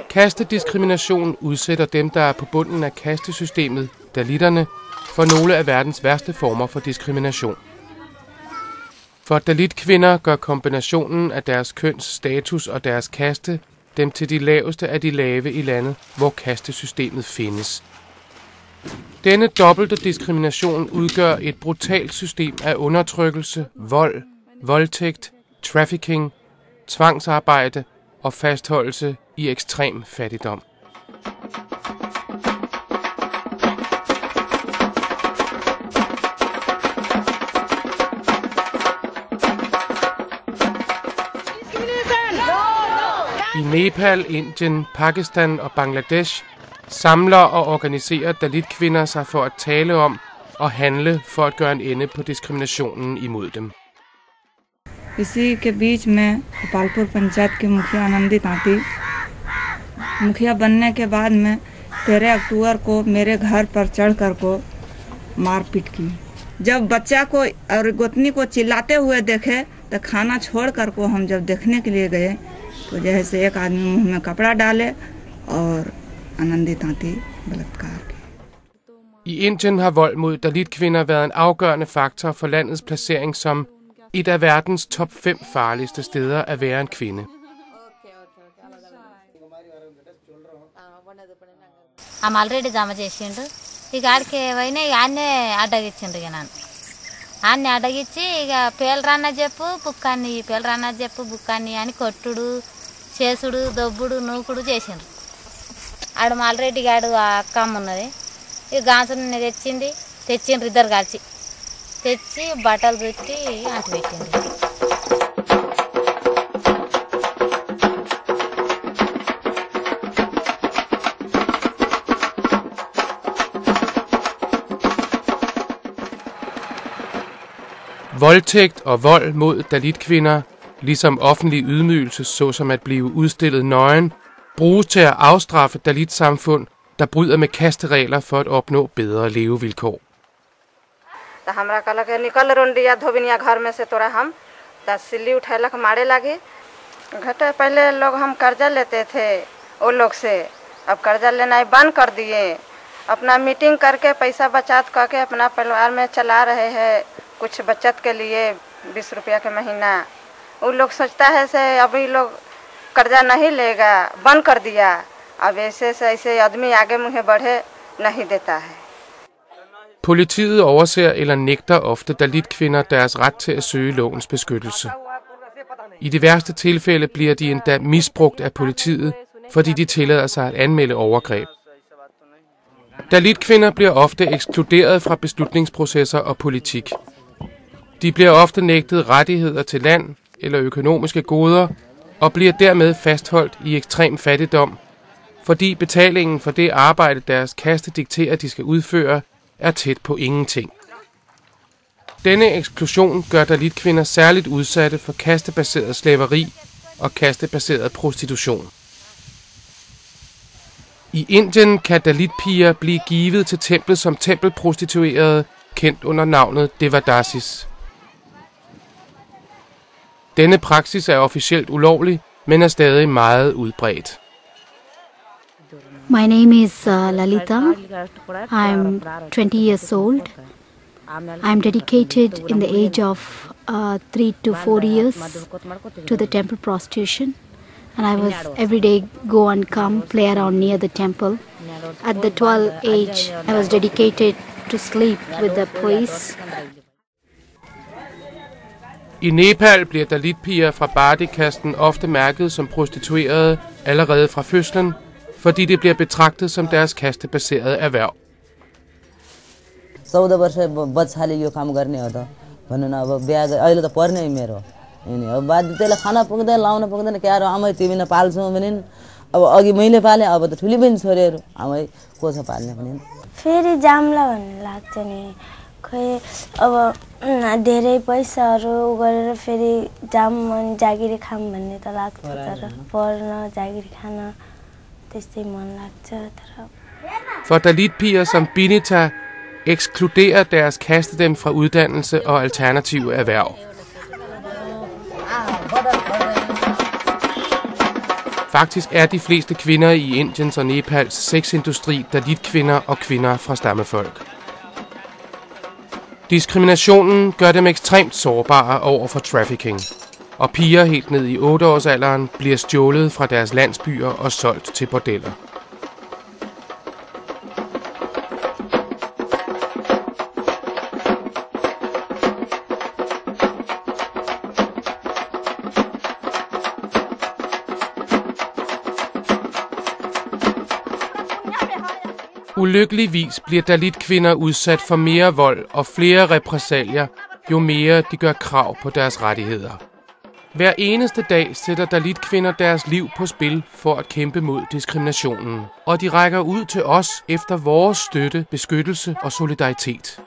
Kastediskrimination udsætter dem, der er på bunden af kastesystemet, dalitterne, for nogle af verdens værste former for diskrimination. For dalitkvinder gør kombinationen af deres køns status og deres kaste dem til de laveste af de lave i landet, hvor kastesystemet findes. Denne dobbelte diskrimination udgør et brutalt system af undertrykkelse, vold, voldtægt, trafficking, tvangsarbejde og fastholdelse i ekstrem fattigdom. I Nepal, Indien, Pakistan og Bangladesh samler og organiserer dalitkvinder sig for at tale om og handle for at gøre en ende på diskriminationen imod dem. इसी के बीच में गोपालपुर पंचायत के मुखिया आनंदी तांती मुखिया बनने के बाद में 13 अक्टूबर को मेरे घर पर चढ़कर को मारपीट की। जब बच्चा को और गोतनी को चिल्लाते हुए देखे तो खाना छोड़कर को हम जब देखने के लिए गए तो जैसे एक आदमी मुंह में कपड़ा डाले और आनंदी तांती बलात्कार की। I Indien har vold mod dalitkvinder været en afgørende faktor for landets placering som et af verdens top 5 farligste steder at være en kvinde. ఆమె ఆల్రెడీ జమ చేసిండు ఇక ఆడికి పోయినా ఇక ఆన్నే అడ్డగిచ్చిండు ఇక నన్ను ఆన్నే అడ్డగిచ్చి ఇక పేలరాన్న చెప్పు బుక్కాన్ని అని కొట్టుడు చేసుడు దొబ్బుడు నూకుడు చేసిండ్రు ఆడు ఆల్రెడీ గాడు ఆ అక్కమ్మ ఉన్నది ఇక గాంసుని తెచ్చిండ్రు ఇద్దరు కలిసి తెచ్చి బట్టలు చుట్టి అంటు పెట్టింది. Voldtægt og vold mod dalitkvinder, ligesom offentlig ydmygelse, såsom at blive udstillet nøgen, bruges til at afstraffe dalitsamfund, der bryder med kasteregler for at opnå bedre levevilkår. तो हमरा कहलक निकल रोंडिया धोबिनिया घर में से तोरा हम तो सिल्ली उठैलक मारे लगी घटे। पहले लोग हम कर्जा लेते थे वो लोग से, अब कर्जा लेना बंद कर दिए। अपना मीटिंग करके पैसा बचत करके अपना परिवार में चला रहे हैं कुछ बचत के लिए 20 रुपया के महीना। वो लोग सोचता है से अभी लोग कर्जा नहीं लेगा, बंद कर दिया। अब ऐसे आदमी आगे मुँह बढ़े नहीं देता है। Politiet overser eller nægter ofte dalitkvinder deres ret til at søge lovens beskyttelse. I de værste tilfælde bliver de endda misbrugt af politiet, fordi de tillader sig at anmelde overgreb. Dalitkvinder bliver ofte ekskluderet fra beslutningsprocesser og politik. De bliver ofte nægtet rettigheder til land eller økonomiske goder og bliver dermed fastholdt i ekstrem fattigdom, fordi betalingen for det arbejde, deres kaste dikterer, de skal udføre, er tæt på ingenting. Denne eksklusion gør dalitkvinder særligt udsatte for kastebaseret slaveri og kastebaseret prostitution. I Indien kan dalitpiger blive givet til templet som tempelprostituerede, kendt under navnet Devadasis. Denne praksis er officielt ulovlig, men er stadig meget udbredt. My name is Lalita. I'm 20 years old. I'm dedicated in the age of 3 to 4 years to the temple prostitution. And I was every day go and come, play around near the temple. At the 12th age, I was dedicated to sleep with the priest. I Nepal bliver dalitpiger fra Bardikasten ofte mærket som prostituerede allerede fra fødslen, fordi det bliver betragtet som deres kastebaserede erhverv. 14 वर्ष बच्चाले यो काम गर्ने हो त भन्नु न। अब बिहा अहिले त पर्ने मेरो हैन। अब बाध्यताले खाना पुग्दैन लाउन पुग्दैन के यार आमै तिमी न पाल्छौ भने अब अघि मैले पाले अब त ठुली बहिनी छोरीहरु आमै को छ पाल्ने भने फेरि जामला भन्ने लाग्छ नि। खै अब धेरै पैसाहरु गरेर फेरि जाम जागिरी खाम भन्ने त लाग्छ तर पर्न जागिरी खान त्यस्तै मन लाग्छ तर For dalitpiger som Binita ekskluderer deres kaste dem fra uddannelse og alternative erhverv. Faktisk er de fleste kvinder i Indiens og Nepals sexindustri Dalit-kvinder og kvinder fra stammefolk. Diskriminationen gør dem ekstremt sårbare over for trafficking, og piger helt ned i 8-årsalderen bliver stjålet fra deres landsbyer og solgt til bordeller. Ulykkeligvis bliver Dalit-kvinder udsat for mere vold og flere repressalier, jo mere de gør krav på deres rettigheder. Hver eneste dag sætter Dalit-kvinder deres liv på spil for at kæmpe mod diskriminationen, og de rækker ud til os efter vores støtte, beskyttelse og solidaritet.